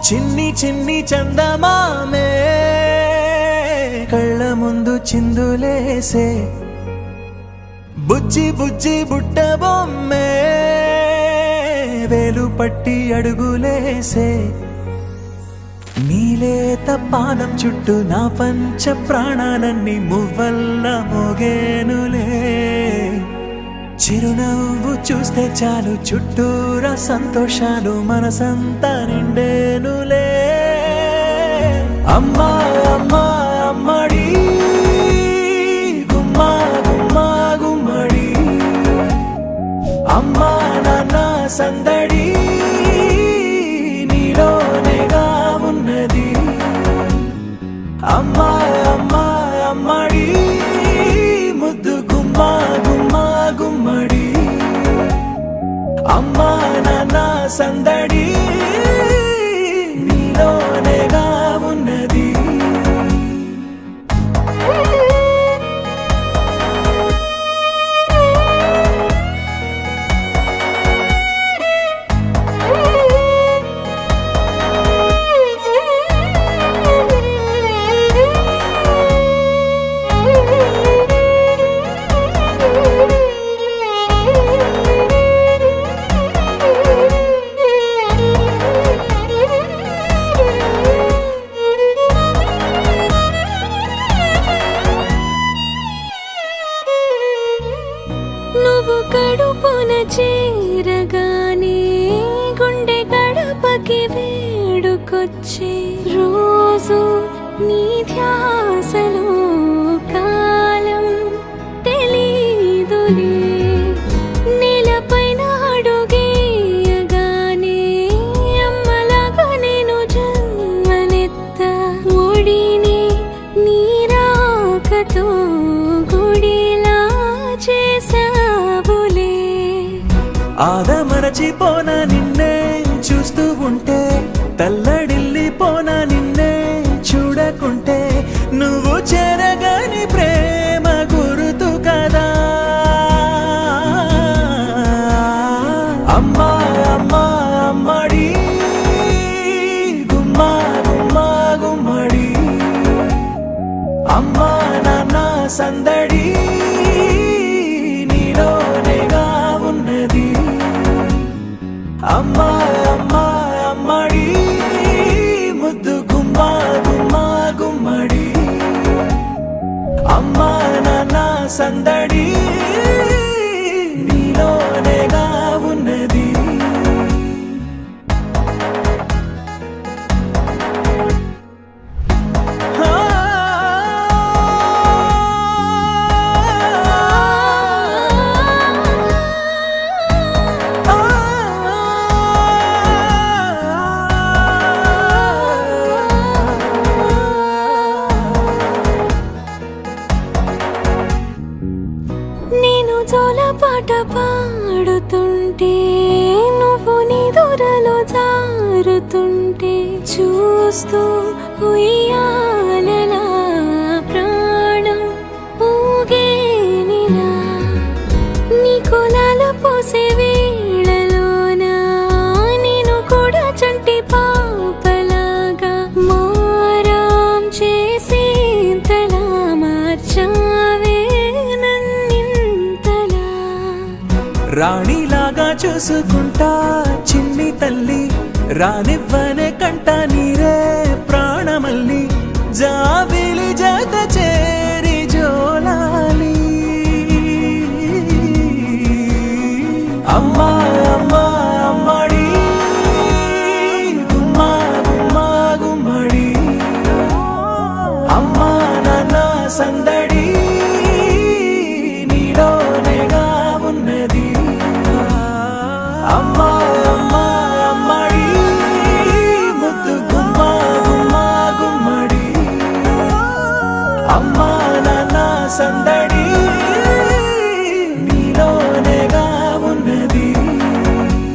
చిన్ని చిన్ని చందమామే కళ్ళ ముందు చిందులేసే బుజ్జి బుజ్జి బుట్ట బొమ్మే వేలు పట్టి అడుగులేసే నీలేత పానం చుట్టూ నా పంచ ప్రాణాలన్నీ మువ్వల్ల మోగేనులే చిరునవ్వు చూస్తే చాలు చుట్టూరా సంతోషాలు మనసంతా నిండేనులే అమ్మా అమ్మా అమ్మడి గుమ్మా గుమ్మా గుమ్మడి అమ్మా నాన్న సందడి నీలోనేగా ఉన్నది అమ్మా అమ్మా అమ్మడి ముద్దు గుమ్మా గుమ్మా గుమ్మడి అమ్మా నాన్న సందడి నీలోనేగా ఉన్నది నువ్వు కడుపున చేరగానే గుండె గడపకి వేడుకొచ్చే రోజు నీ ధ్యాసలో కాలం తెలీదులే నేలపైన అడుగేయగానే అమ్మలాగా నేను జన్మనెత్త ఒడిని నీ రాకతో గుడిలా చేసావులే ఆదమరచిపోన నిన్నే చూస్తూ ఉంటే తల్లడిల్లిపోన నిన్నే చూడకుంటే నువ్వు చెరగని ప్రేమ గురుతు కదా అమ్మా అమ్మా అమ్మడి గుమ్మా గుమ్మా గుమ్మడి అమ్మా నాన్న సందడి నీలోనేగా ఉన్నది అమ్మా అమ్మా అమ్మడి ముద్దు గుమ్మా గుమ్మా గుమ్మడి అమ్మా నాన్న సందడి నీలోనేగా ఉన్నది నేను జోలపాట పాడుతుంటే నువ్వు నీ దూరలో జారుతుంటే చూస్తూ ఉయ్యాలలా ప్రాణం ఊగేనిలా నీ కులాల పోసే వేళలోన నేను కూడా చంటి పాపలాగా మారాం చేసేంతలా మార్చావే రాణిలాగా చూసుకుంటా చిన్ని తల్లి రానివ్వనే కంట నీరే ప్రాణమల్లి జాబిలి జత చేరి జోలాలి అమ్మా అమ్మా అమ్మడి గుమ్మా గుమ్మా గుమ్మడి అమ్మా నాన్న సంద